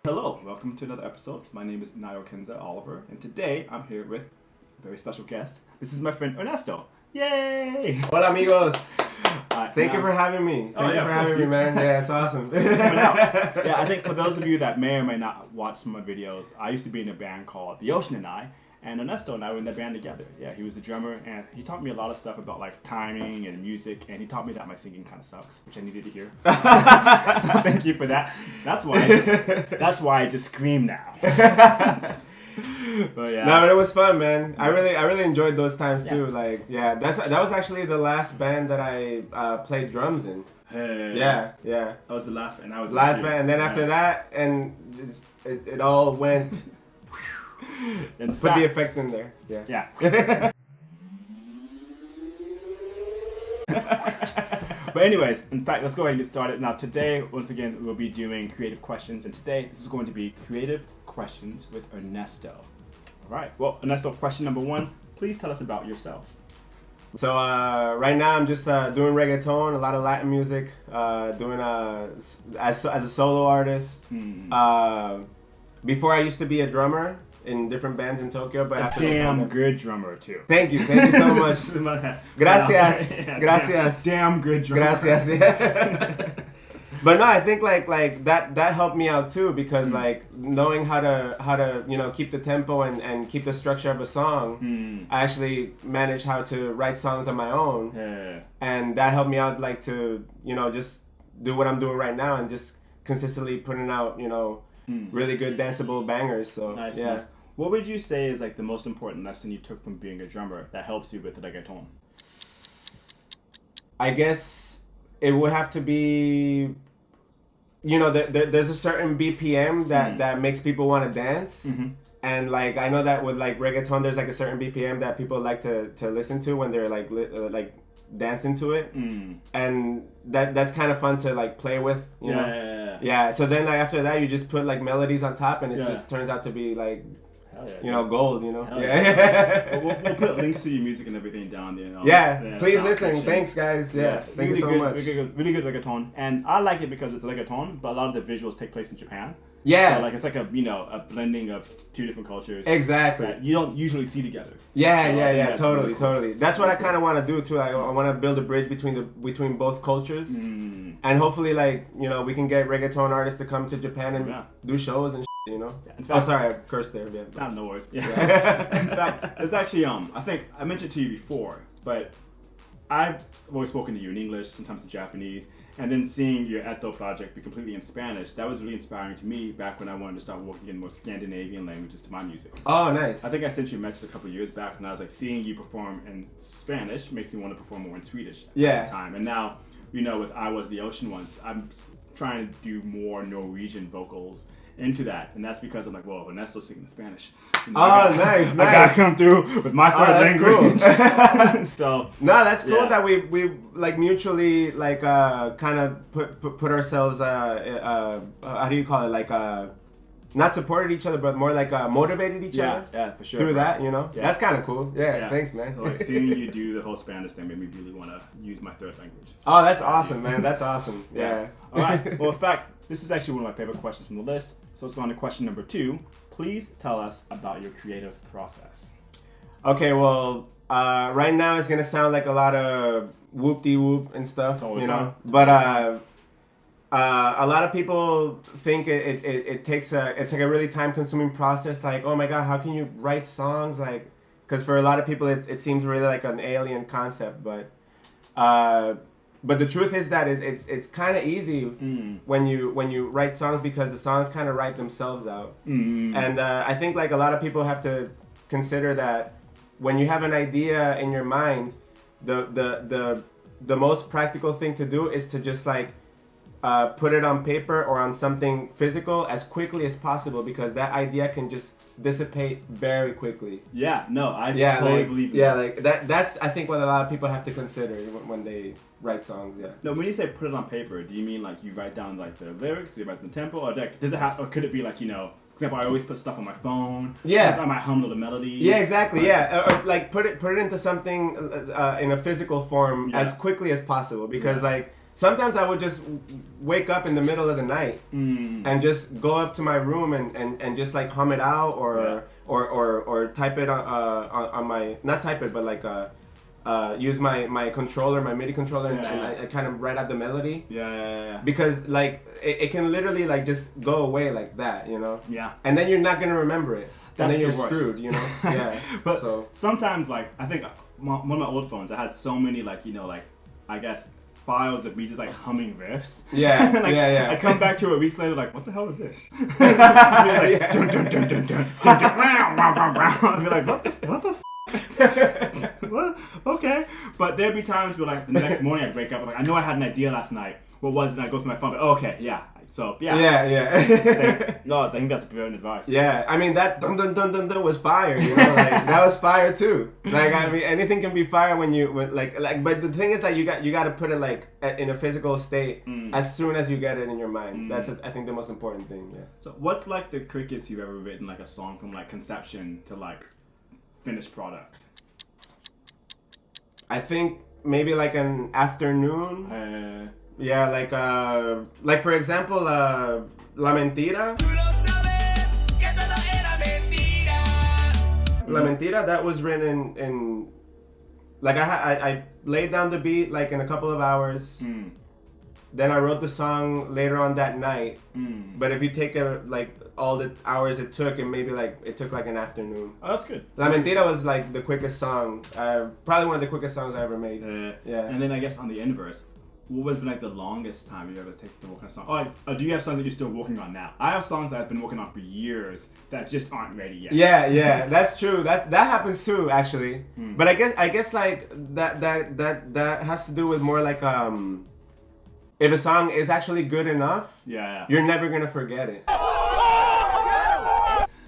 Hello, welcome to another episode. My name is Nayo Kenza Oliver, and today I'm here with a very special guest. This is my friend Ernesto. Yay! Hola amigos! Thank you now- for having me. Oh, Thank yeah, you for of course, having me, dude. man. Yeah, it's awesome. Yeah, I think for those of you that may or may not watch some of my videos, I used to be in a band called The Ocean and I, and Ernesto and I were in that band together. Yeah, he was a drummer, and he taught me a lot of stuff about like timing and music, and he taught me that my singing kind of sucks, which I needed to hear. So thank you for that. That's why I just scream now. But yeah. No, but it was fun, man. I really enjoyed those times too. Like, yeah, that was actually the last band that I played drums in. Hey. Yeah. That was the last band. Last band, and then after that, and it all went. Put the effect in there. Yeah. But anyways, in fact, let's go ahead and get started. Now today, once again, we'll be doing creative questions, and today this is going to be creative questions with Ernesto. All right. Well, Ernesto, question number 1. Please tell us about yourself. So right now I'm just doing reggaeton, a lot of Latin music, doing as a solo artist. Before I used to be a drummer in different bands in Tokyo, but after Damn good drummer too. Thank you so much. Gracias. Damn good drummer. Gracias. Yeah. But no, I think like that helped me out too, because like knowing how to keep the tempo and keep the structure of a song, I actually managed how to write songs on my own. Yeah. And that helped me out like to just do what I'm doing right now and just consistently putting out really good danceable bangers. So Nice. yeah. What would you say is like the most important lesson you took from being a drummer that helps you with reggaeton? I guess it would have to be, there's a certain BPM that makes people want to dance. And like I know that with like reggaeton, there's like a certain BPM that people like to listen to when they're like dancing to it. And that's kind of fun to like play with, you know. Yeah. So then like after that, you just put like melodies on top, and it just turns out to be like, Hell yeah, gold, Hell yeah. We'll put links to your music and everything down there. Yeah, please listen. Section. Thanks, guys. Yeah, thank you so much. Really good reggaeton, and I like it because it's a reggaeton, but a lot of the visuals take place in Japan. Yeah, so like it's like a blending of 2 different cultures. Exactly. That you don't usually see together. Yeah. Totally, really cool. totally. That's what I kind of want to do too. Like, I want to build a bridge between both cultures, and hopefully, like we can get reggaeton artists to come to Japan and do shows and. Yeah, fact, sorry, I cursed there. Yeah. No worries. Yeah. In fact, there's actually I think I mentioned to you before, but I've always spoken to you in English, sometimes in Japanese, and then seeing your Eto project be completely in Spanish, that was really inspiring to me back when I wanted to start working in more Scandinavian languages to my music. Oh, nice. I think I sent you a message a couple of years back, and I was like, seeing you perform in Spanish makes me want to perform more in Swedish at the time. And now, with I Was the Ocean once, I'm trying to do more Norwegian vocals into that, and that's because I'm like, well, Ernesto's singing in Spanish. Nice. I gotta come through with my third language. Cool. So no, that's cool that we like mutually like kind of put ourselves how do you call it, like not supported each other, but more like motivated each other. Yeah, for sure. Through that, that's kind of cool. Yeah, thanks, man. So, like, seeing you do the whole Spanish thing made me really want to use my third language. So, oh, that's awesome, man. That's awesome. Yeah. All right. Well, in fact, this is actually one of my favorite questions from the list. So let's go on to question number 2. Please tell us about your creative process. Okay, well, right now it's gonna sound like a lot of whoop-de-whoop and stuff, Fun. But a lot of people think it takes it's like a really time-consuming process. Like, oh my God, how can you write songs? Like, because for a lot of people it seems really like an alien concept, but the truth is that it's kind of easy when you write songs, because the songs kind of write themselves out. And I think like a lot of people have to consider that when you have an idea in your mind, the most practical thing to do is to just like put it on paper or on something physical as quickly as possible, because that idea can just dissipate very quickly. Yeah, no, I totally believe in that. Like that's I think what a lot of people have to consider when they write songs. Yeah. No, when you say put it on paper, do you mean like you write down like the lyrics, you write the tempo, or does it have, or could it be like, for example, I always put stuff on my phone. Yeah. I might hum the melody. Yeah, exactly. Or like put it into something in a physical form as quickly as possible, because like sometimes I would just wake up in the middle of the night and just go up to my room and just like hum it out or type it on my, not type it, but like use my controller, my MIDI controller, and I kind of write out the melody. Yeah. Because like it can literally like just go away like that, you know. Yeah. And then you're not gonna remember it. That's and then the you're worst. screwed, you know. Yeah. But so sometimes, like, I think one of my old phones, I had so many, like, you know, like, I guess files of me just like humming riffs. Yeah. Like, yeah. I come back to it weeks later, like, what the hell is this? Like, dun, dun, dun, dun, dun, dun, dun, I'd be like, what the what? Okay. But there'd be times where like the next morning I'd wake up and like, I know I had an idea last night. What was it? And I go through my phone, but okay, yeah. So yeah. I think that's brilliant advice. Yeah, I mean that dun dun dun dun dun was fire, you know, like that was fire too. Like I mean anything can be fire when like but the thing is that you got to put it like in a physical state as soon as you get it in your mind. That's I think the most important thing. Yeah. So what's like the quickest you've ever written like a song from like conception to like finished product? I think maybe like an afternoon. Yeah, like for example, La Mentira. La Mentira, that was written in like I laid down the beat like in a couple of hours. Then I wrote the song later on that night. But if you take like all the hours it took, and maybe like it took like an afternoon. Oh, that's good. La Mentira was like the quickest song, probably one of the quickest songs I ever made. Yeah. And then I guess on the inverse, what was like the longest time you ever taken to work on a song? Oh, do you have songs that you're still working on now? I have songs that I've been working on for years that just aren't ready yet. Yeah, that's true. That happens too, actually. But I guess like that has to do with more like if a song is actually good enough, you're never gonna forget it.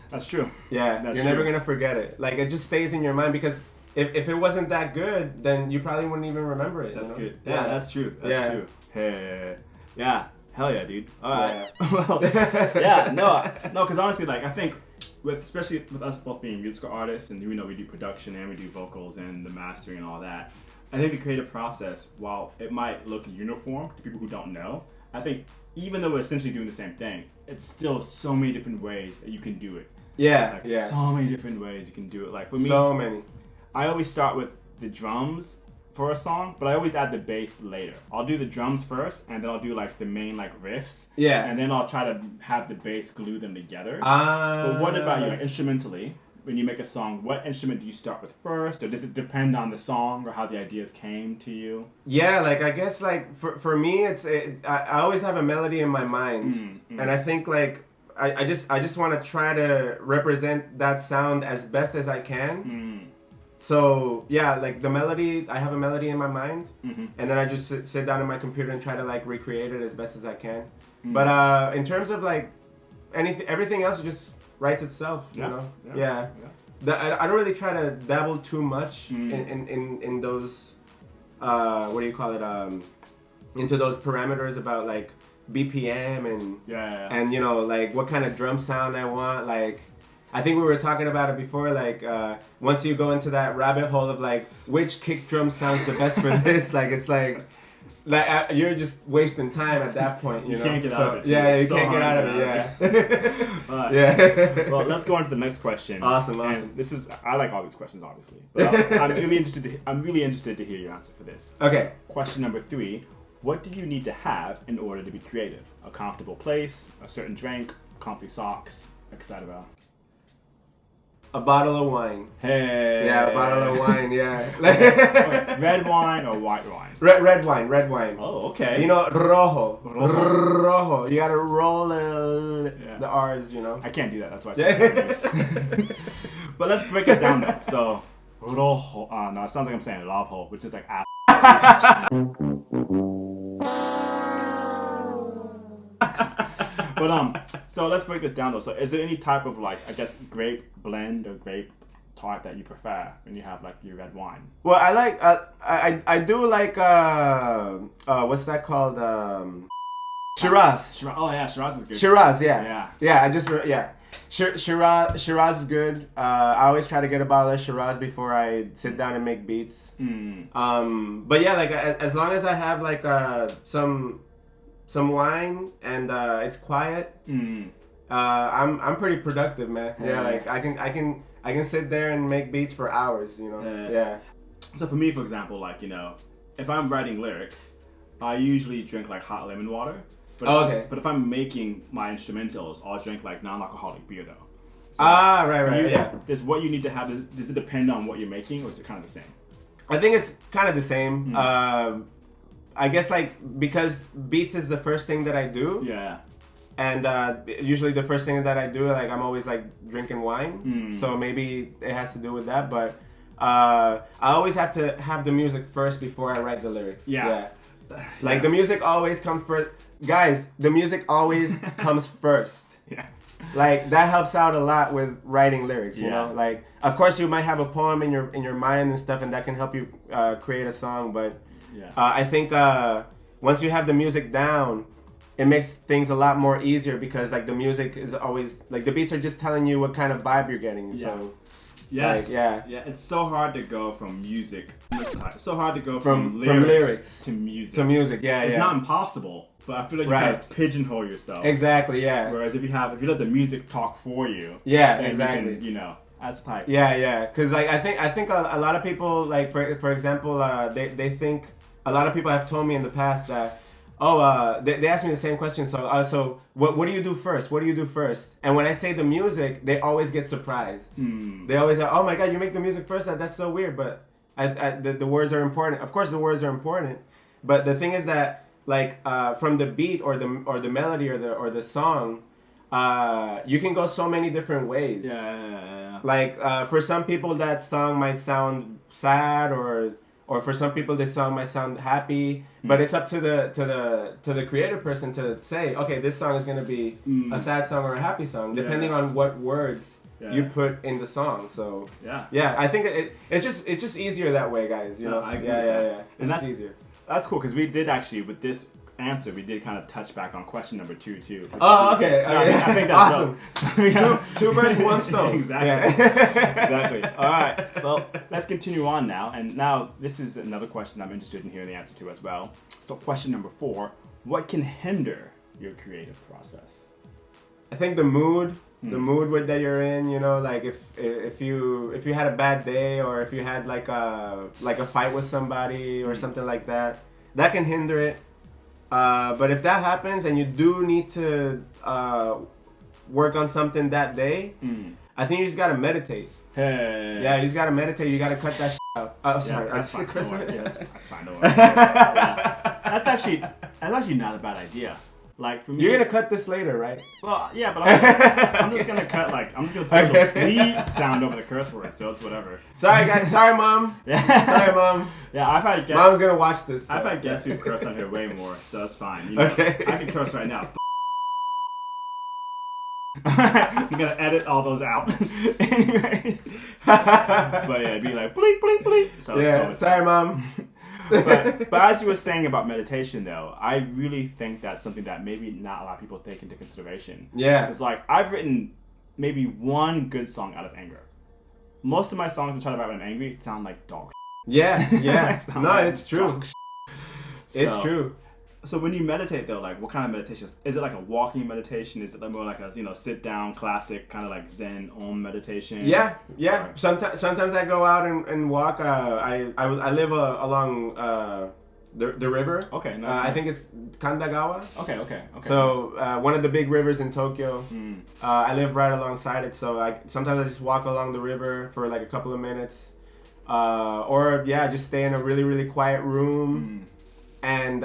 That's true. Yeah, That's you're true. never gonna forget it. Like it just stays in your mind because if it wasn't that good, then you probably wouldn't even remember it. That's you know? good. Yeah, that's true. That's true. Hey, yeah, hell yeah, dude. All right. Well, yeah, no, because honestly, like I think especially with us both being musical artists, and we do production and we do vocals and the mastering and all that. I think the creative process, while it might look uniform to people who don't know, I think even though we're essentially doing the same thing, it's still so many different ways that you can do it. Yeah, So many different ways you can do it. Like for me, so many. I always start with the drums for a song, but I always add the bass later. I'll do the drums first, and then I'll do like the main like riffs. Yeah. And then I'll try to have the bass glue them together. But what about you? Like instrumentally, when you make a song, what instrument do you start with first, or does it depend on the song or how the ideas came to you? Yeah, like I guess like for me, I always have a melody in my mind, and I think like I just want to try to represent that sound as best as I can. So yeah, like the melody, I have a melody in my mind, and then I just sit down in my computer and try to like recreate it as best as I can. But in terms of like everything else just writes itself, you know. Yeah. I don't really try to dabble too much in those what do you call it, into those parameters about like BPM and you know like what kind of drum sound I want. Like I think we were talking about it before, like once you go into that rabbit hole of like which kick drum sounds the best for this, like it's like you're just wasting time at that point, you know. Can't get out of it. Yeah, you can't get out of it. Yeah. Yeah. Well, let's go on to the next question. Awesome. And this is, I like all these questions, obviously, but I'm really interested to hear your answer for this. Okay. Question number 3: what do you need to have in order to be creative? A comfortable place, a certain drink, comfy socks, etc. A bottle of wine. Hey. Yeah, a bottle of wine. Yeah. Red wine or white wine? Red wine. Oh, okay. You know, rojo. You gotta roll the R's, you know. I can't do that. That's why it's But let's break it down though. So, rojo. No, it sounds like I'm saying rojo, which is like ass. But so let's break this down though. So is there any type of like, I guess, grape blend or grape type that you prefer when you have like your red wine? Well, I like I do like what's that called? Shiraz. Oh yeah, Shiraz is good. Shiraz, yeah. I just Shiraz is good. I always try to get a bottle of Shiraz before I sit down and make beats. But yeah, like as long as I have like some wine and it's quiet, I'm pretty productive, man. Yeah, like I can sit there and make beats for hours, you know. Yeah. So for me, for example, like, you know, if I'm writing lyrics, I usually drink like hot lemon water. But but if I'm making my instrumentals, I'll drink like non-alcoholic beer though. So right. Yeah. Does what you need to have, does it depend on what you're making, or is it kind of the same? I think it's kind of the same. I guess like because beats is the first thing that I do. Yeah. And usually the first thing that I do, like I'm always like drinking wine. So maybe it has to do with that. But I always have to have the music first before I write the lyrics. Yeah. Like the music always comes first. Guys, the music always comes first. Yeah. Like that helps out a lot with writing lyrics, you know? Like of course you might have a poem in your mind and stuff, and that can help you create a song, but I think once you have the music down, it makes things a lot more easier, because like the music is always like the beats are just telling you what kind of vibe you're getting. So yes, like, it's so hard to go from music. It's so hard to go from lyrics to music. It's not impossible, but I feel like you kind of pigeonhole yourself. Exactly, yeah. Whereas if you let the music talk for you, then exactly, you know, that's tight. Yeah. Because like I think a lot of people, like for example, they think, a lot of people have told me in the past that they asked me the same question. So what do you do first? What do you do first? And when I say the music, they always get surprised. They always say, "Oh my God, you make the music first? That's so weird." But the words are important. Of course, the words are important. But the thing is that like from the beat or the melody or the song, you can go so many different ways. Yeah. Like for some people that song might sound sad, or for some people this song might sound happy, but it's up to the creative person to say, okay, this song is gonna be a sad song or a happy song, depending on what words you put in the song. So I think it's just easier that way, guys. You know, it's just easier. That's cool, because we did actually, with this answer, we did kind of touch back on question number 2 too. Okay. I think that's awesome. Two birds, one stone. Exactly. Exactly. All right. Well, let's continue on now. And now this is another question I'm interested in hearing the answer to as well. So question number 4: what can hinder your creative process? I think the mood that you're in. You know, like if you had a bad day, or if you had like a fight with somebody or something like that, that can hinder it. But if that happens and you do need to work on something that day, I think you just gotta meditate. Hey. Yeah, you just gotta meditate. You gotta cut that out. Oh, sorry. That's fine. That's fine. Don't worry. That's actually not a bad idea. Like for me, you're gonna cut this later, right? Well, yeah, but I'm just gonna put a little bleep sound over the curse word, so it's whatever. Sorry, guys. Sorry, Mom. Sorry, Mom. Yeah, I've had guests. Mom's gonna watch this. So. I've had guests who've cursed on here way more, so that's fine. You know, okay. I can curse right now. I'm gonna edit all those out. Anyways. But yeah, it'd be like bleep, bleep, bleep. So yeah, sorry, Mom. but as you were saying about meditation, though, I really think that's something that maybe not a lot of people take into consideration. Yeah. It's like, I've written maybe one good song out of anger. Most of my songs that try to write when I'm angry sound like dog. Yeah. No, like it's true. It's true. So when you meditate, though, like, what kind of meditation? Is it like a walking meditation? Is it more like a, sit down, classic, kind of like Zen Om meditation? Yeah. Or, sometimes I go out and walk. I live along the river. Okay, nice. I think it's Kandagawa. Okay. So one of the big rivers in Tokyo. I live right alongside it, so sometimes I just walk along the river for like a couple of minutes, or just stay in a really, really quiet room. And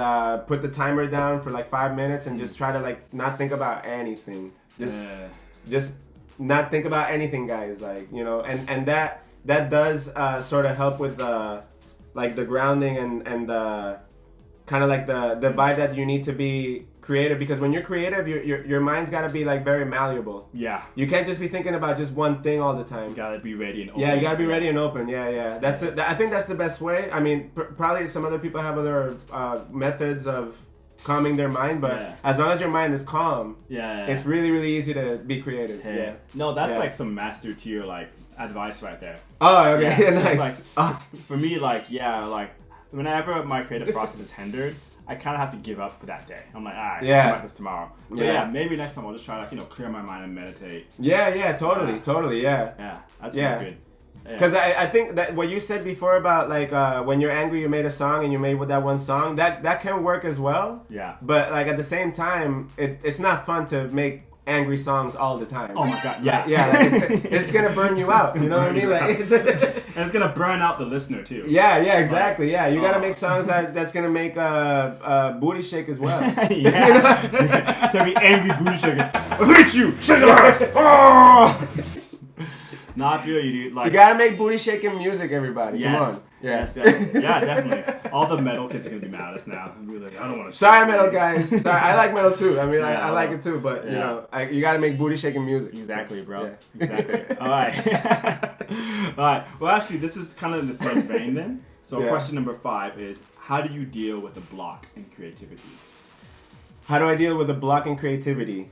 put the timer down for like 5 minutes and just try to like not think about anything. Just not think about anything, guys. Like, and that does sort of help with the grounding and the kind of like the vibe that you need to be creative, because when you're creative, your mind's got to be like very malleable. Yeah. You can't just be thinking about just one thing all the time. You gotta be ready and open. Yeah, you gotta be ready and open. Yeah. I think that's the best way. I mean, probably some other people have other methods of calming their mind, but as long as your mind is calm, it's really, really easy to be creative. Yeah. No, that's like some master tier like advice right there. Oh, okay. Nice. Like, awesome. For me, like whenever my creative process is hindered, I kind of have to give up for that day. I'm like, all right, I'll come back this tomorrow. But maybe next time I'll just try to clear my mind and meditate. Totally. Yeah, that's really good. Because I think that what you said before about like when you're angry, you made a song and you made with that one song, that can work as well. Yeah. But like at the same time, it's not fun to make angry songs all the time. Oh my god, yeah. Like it's gonna burn you out. You know what I mean? Like, and it's gonna burn out the listener too. Yeah, exactly. Yeah, you gotta make songs that's gonna make booty shake as well. Can be angry booty shaking. I hate you. Shake your ass. Oh. No, I feel you, dude. Like, you gotta make booty shaking music, everybody. Yes. Come on. Yes. Yeah, definitely. All the metal kids are gonna be mad at us now. I'll be like, I don't want to. Sorry, metal guys. Sorry, I like metal too. I mean, I like it too, but you know, you gotta make booty shaking music. Exactly, bro. Yeah. Exactly. All right. All right. Well, actually, this is kind of in the same vein then. So, question number 5 is: how do you deal with a block in creativity? How do I deal with a block in creativity?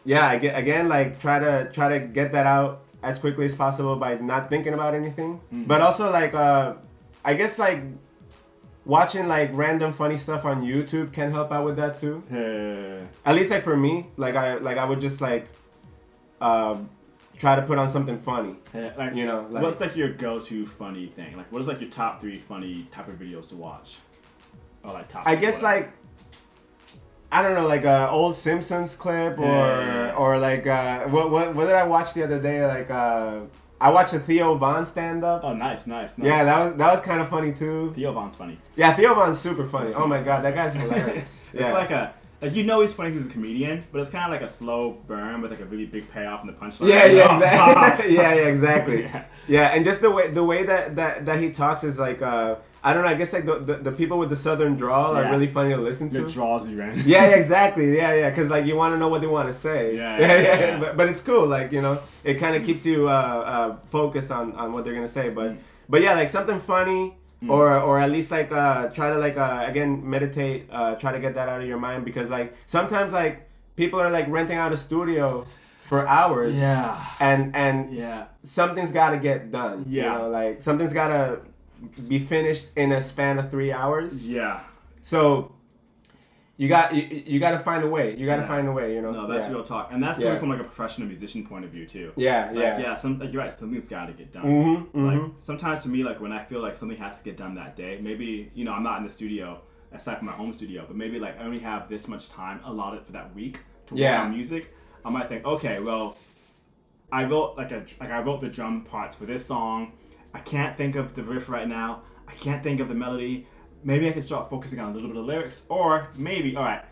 Yeah, again, like try to get that out as quickly as possible by not thinking about anything. But also like I guess like watching like random funny stuff on YouTube can help out with that too. At least like for me, I would just like try to put on something funny. Like, you know, like, what's like your go-to funny thing? Like, what is like your top 3 funny type of videos to watch? Or like top. I guess like. I don't know, like a old Simpsons clip or like what did I watch the other day? Like I watched a Theo Von stand up. Oh, nice. Yeah, that was kind of funny too. Theo Von's funny. Yeah, Theo Von's super funny. Oh my god, that guy's hilarious. It's like you know he's funny because he's a comedian, but it's kind of like a slow burn with like a really big payoff in the punchline. Yeah, exactly. exactly. Yeah, and just the way that he talks is like I don't know. I guess like the people with the southern drawl are really funny to listen to. The draws you ran. Yeah, exactly. Yeah. Because like you want to know what they want to say. Yeah. But it's cool. Like, you know, it kind of keeps you focused on what they're gonna say. But yeah, like something funny or at least like try to like again meditate. Try to get that out of your mind because like sometimes like people are like renting out a studio for hours. Yeah. And something's got to get done. Yeah. You know, like something's got to be finished in a span of 3 hours. Yeah. So you got to find a way. You got to find a way. You know. No, that's real talk, and that's coming from like a professional musician point of view too. Yeah. Like you're right. Something's got to get done. Like sometimes to me, like when I feel like something has to get done that day, maybe I'm not in the studio aside from my home studio, but maybe like I only have this much time allotted for that week to work on music. I might think, okay, well, I wrote I wrote the drum parts for this song. I can't think of the riff right now. I can't think of the melody. Maybe I can start focusing on a little bit of lyrics. Or maybe, all right,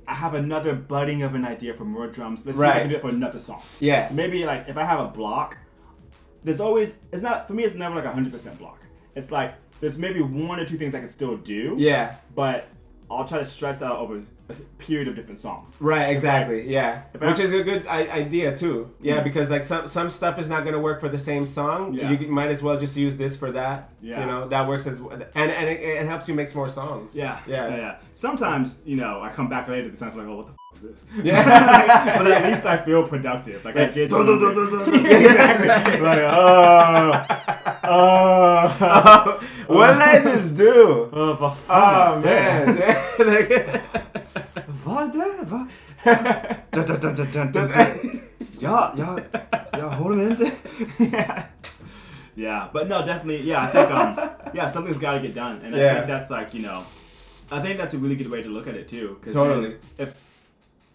I have another budding of an idea for more drums. Let's see if I can do it for another song. Yeah. So maybe like if I have a block, there's always, it's never like 100% block. It's like there's maybe 1 or 2 things I can still do. Yeah. But I'll try to stretch that out over a period of different songs. Right, exactly, yeah. Which is a good idea too. Yeah, because like some stuff is not going to work for the same song. Yeah. You might as well just use this for that. Yeah. You know, that works as well. And it helps you make more songs. Yeah. Sometimes, I come back later to the sense like, oh, what the f*** is this? Yeah. But at least I feel productive. Like I did something. Exactly. Like, what did I just do? Man. Ja, håller Yeah, but no, definitely, I think, something's got to get done, and I think that's like, I think that's a really good way to look at it too. Totally. If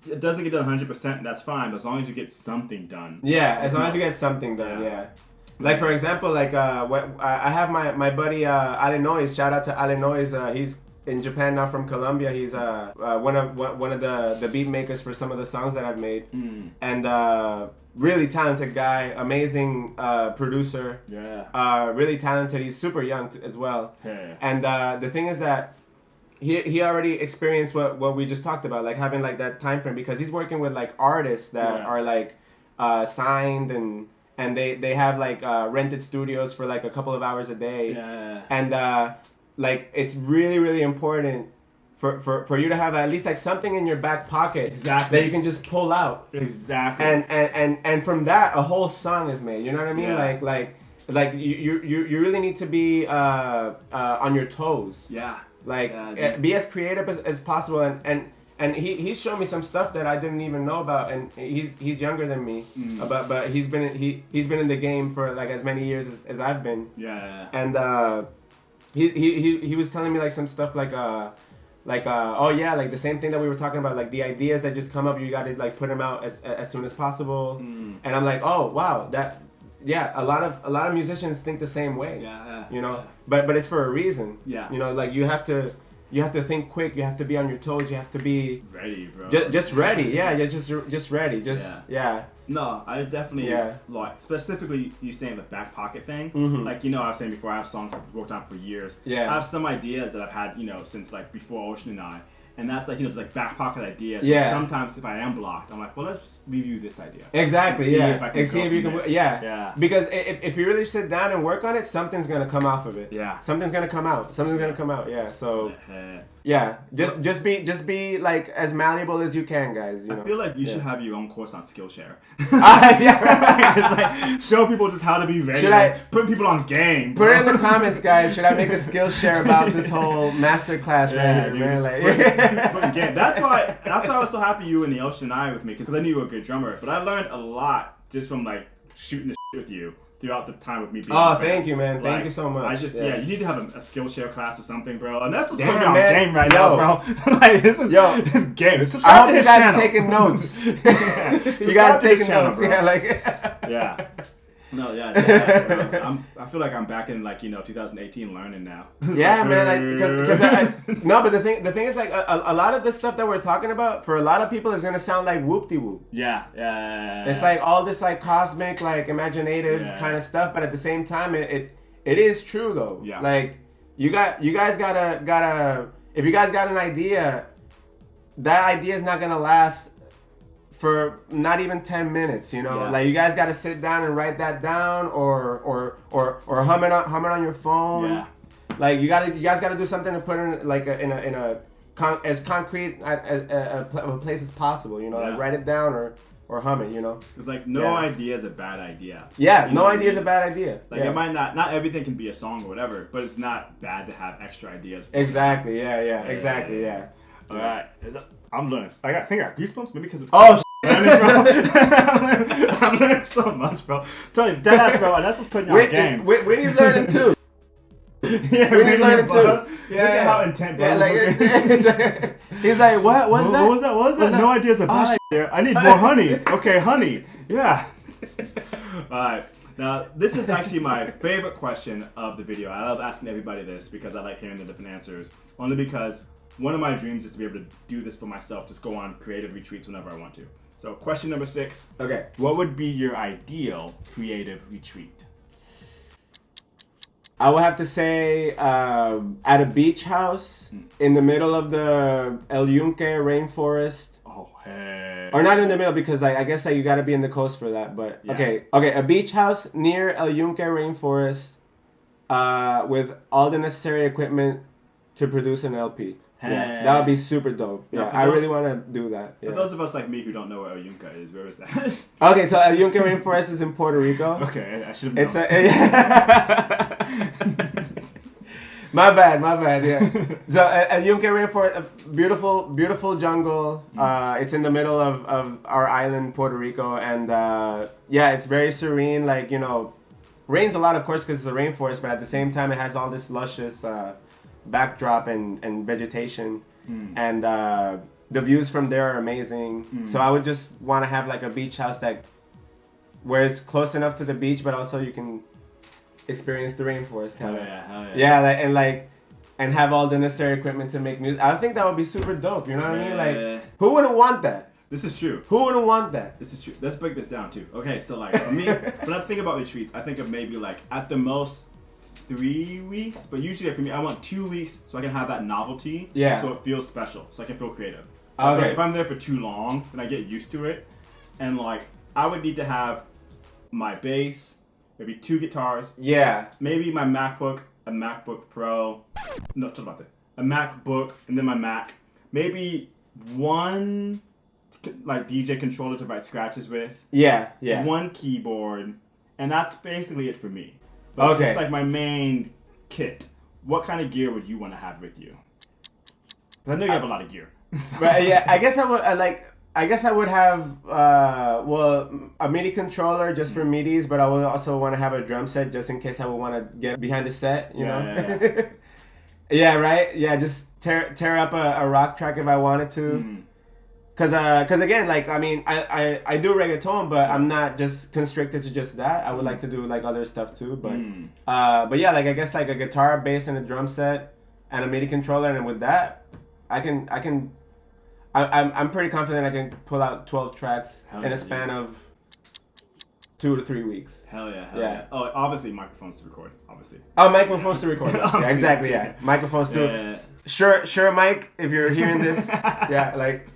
it doesn't get done 100%, that's fine, but as long as you get something done. Yeah, as long as you get something done, yeah. Like for example, like I have my buddy Alene. Shout out to Alene. He's in Japan now from Colombia. He's one of the beat makers for some of the songs that I've made, and really talented guy, amazing producer. Yeah. Really talented. He's super young as well. Yeah. And the thing is that he already experienced what we just talked about, like having like that time frame, because he's working with like artists that are like signed and they have like rented studios for like a couple of hours a day. Yeah. And like it's really, really important for you to have at least like something in your back pocket Exactly. that you can just pull out. Exactly. And from that a whole song is made. You know what I mean? Yeah. Like you really need to be on your toes. Yeah. Like Yeah, be as creative as possible. And he's shown me some stuff that I didn't even know about. And he's younger than me, but he's been in the game for like as many years as I've been. Yeah. And he was telling me like some stuff like oh yeah, like the same thing that we were talking about, like the ideas that just come up, you gotta like put them out as soon as possible. And I'm like, oh wow, that yeah, a lot of musicians think the same way. Yeah. You know, but it's for a reason. Yeah. You know, like you have to think quick. You have to be on your toes. You have to be ready, bro. Just ready. Yeah, just ready. Yeah. No, I definitely like specifically you saying the back pocket thing. Like I was saying before, I have songs I've worked on for years. Yeah. I have some ideas that I've had since like before Ocean and I. And that's like, just like back pocket ideas. Yeah. Sometimes if I am blocked, I'm like, well, let's review this idea. Exactly. Yeah. And see if you can. Yeah. Because if you really sit down and work on it, something's gonna come off of it. Yeah. Something's gonna come out. Yeah. So. Yeah. Just be like as malleable as you can, guys. I feel like you should have your own course on Skillshare. Yeah. Just like show people just how to be ready. Should I put people on game? Put it in the comments, guys. Should I make a Skillshare about this whole masterclass right here, man? That's why I was so happy you were in the Ocean and I with me, because I knew you were a good drummer. But I learned a lot just from like shooting the shit with you throughout the time with me being thank you, man. Like, thank you so much. You need to have a Skillshare class or something, bro. And that's just Damn, putting me on man. game right now, bro. Like this game. I hope you guys are taking notes. You guys are taking notes. Bro. Yeah, like yeah. No, bro. I feel like I'm back in like 2018 learning now. Yeah, man. Like, no, but the thing is like a lot of the stuff that we're talking about for a lot of people is gonna sound like whoop-de-whoop. Yeah. It's like all this like cosmic, like imaginative kind of stuff, but at the same time, it is true though. Yeah. Like you guys gotta if you guys got an idea, that idea is not gonna last for not even 10 minutes, like you guys got to sit down and write that down or hum it on your phone. Yeah. Like you guys got to do something to put in like in a as concrete a place as possible, like write it down or hum it, It's like no idea is a bad idea. Yeah, no idea is a bad idea. Like it might not everything can be a song or whatever, but it's not bad to have extra ideas. Exactly. Exactly. Yeah. All right. I'm learning. I think I got goosebumps maybe because it's I'm learning so much, bro. Tell you, deadass, bro. That's what's putting you on game. Winnie's learning too. Yeah, Winnie's learning too. Look at how intent, bro. He's like, what? What's that? What was that? No idea is a bad idea. I need more honey. Okay, honey. Yeah. All right. Now, this is actually my favorite question of the video. I love asking everybody this because I like hearing the different answers. Only because one of my dreams is to be able to do this for myself, just go on creative retreats whenever I want to. So question number 6. Okay. What would be your ideal creative retreat? I would have to say at a beach house in the middle of the El Yunque rainforest. Oh, hey. Or not in the middle because I guess you got to be in the coast for that. But okay, a beach house near El Yunque rainforest with all the necessary equipment to produce an LP. Hey. Yeah, that would be super dope. Yeah, I really want to do that. Yeah. For those of us like me who don't know where El Yunque is, where is that? Okay, so El Yunque rainforest is in Puerto Rico. Okay, I should have known. My bad. Yeah. So El Yunque rainforest, a beautiful jungle. It's in the middle of our island, Puerto Rico, and it's very serene. Like rains a lot, of course, because it's a rainforest, but at the same time, it has all this luscious backdrop and vegetation, and the views from there are amazing. So I would just want to have like a beach house where it's close enough to the beach, but also you can experience the rainforest kind of. Hell yeah. And have all the necessary equipment to make music. I think that would be super dope. You know what I mean? Like, who wouldn't want that? This is true. Who wouldn't want that? This is true. Let's break this down too. Okay, so like for me, when I think about retreats, I think of maybe like at the most 3 weeks, but usually for me, I want 2 weeks so I can have that novelty. Yeah. So it feels special, so I can feel creative. Okay. If I'm there for too long, then I get used to it, and like I would need to have my bass, maybe 2 guitars. Yeah. Maybe my MacBook, a MacBook Pro. No, talk about that. a MacBook, and then my Mac. Maybe one like DJ controller to write scratches with. Yeah. One keyboard, and that's basically it for me. But Okay. just like my main kit. What kind of gear would you want to have with you? 'Cause I know you have a lot of gear. So. But yeah, I guess I would have a MIDI controller just for MIDIs, but I would also want to have a drum set just in case I would want to get behind the set, you know? Yeah. Yeah, right? Yeah, just tear up a rock track if I wanted to. Cause again, like, I mean, I do reggaeton, but I'm not just constricted to just that. I would like to do like other stuff too, but yeah, like I guess like a guitar, bass, and a drum set, and a MIDI controller, and with that, I'm pretty confident I can pull out 12 tracks in a span of 2 to 3 weeks. Hell yeah. Oh, obviously microphones to record, obviously. Oh, microphones to record. Yeah, exactly, yeah. Microphones to... Yeah. Sure, Mike, if you're hearing this. Yeah, like...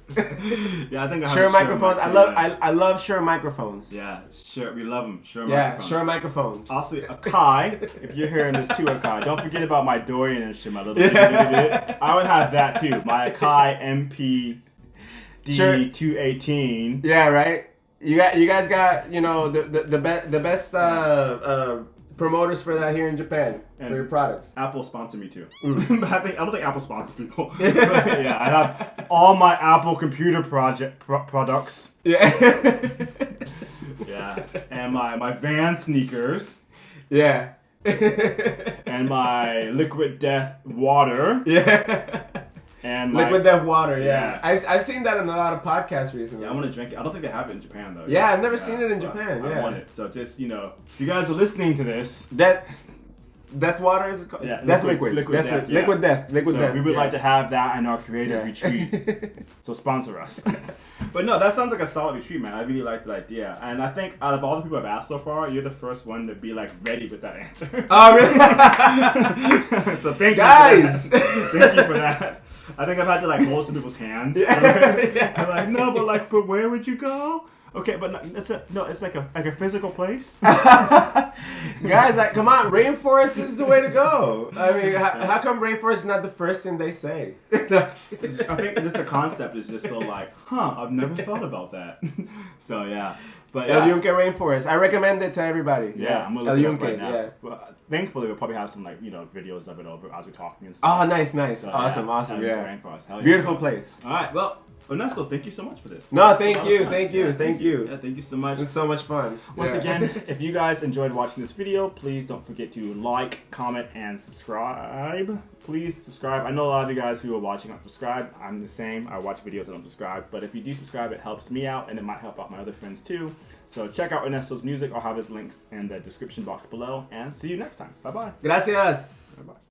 Yeah, I think I have Sure a microphones. mic too, I love Sure microphones. Yeah, sure. We love them. Sure Yeah, microphones. Sure microphones. Also, Akai, if you're hearing this too, Akai, don't forget about my Dorian and shit, my little I would have that too. My Akai MPD 218. Yeah, right? You guys got, you know, the best promoters for that here in Japan, for your products. Apple sponsor me too. But I don't think Apple sponsors people. But yeah, I have all my Apple computer products. Yeah. Yeah. And my Van sneakers. Yeah. And my Liquid Death water. Yeah. And my, Liquid Death water, yeah. I've seen that in a lot of podcasts recently. Yeah, I want to drink it. I don't think they have it in Japan though. Yeah, I've never seen it in Japan. I Yeah. want it. So just, you know, if you guys are listening to this, Death water is it called? Yeah, Death liquid death, yeah. Liquid death. We would like to have that in our creative retreat. So sponsor us. But no, that sounds like a solid retreat, man. I really like that idea. And I think out of all the people I've asked so far, you're the first one to be like ready with that answer. Oh, really? So thank you, guys. For that. Thank you for that. I think I've had to like hold some people's hands. Yeah. I'm like, no, but where would you go? Okay, but it's like a physical place. Guys, like, come on, rainforest is the way to go. I mean, how come rainforest is not the first thing they say? I think just the concept is just so like, I've never thought about that. So yeah, but El Yunque rainforest. I recommend it to everybody. Yeah, I'm gonna look it up right now. Yeah. Well, thankfully, we'll probably have some like videos of it over as we're talking and stuff. Oh, nice. So, Awesome. Yeah. Rainforest. Hell yeah. Beautiful place. All right, well. Ernesto, thank you so much for this. No, thank you. Yeah, thank you. Yeah, thank you so much. It's so much fun. Once again, if you guys enjoyed watching this video, please don't forget to like, comment, and subscribe. Please subscribe. I know a lot of you guys who are watching aren't subscribed. I'm the same. I watch videos and don't subscribe. But if you do subscribe, it helps me out, and it might help out my other friends too. So check out Ernesto's music. I'll have his links in the description box below. And see you next time. Bye-bye. Gracias. Bye-bye.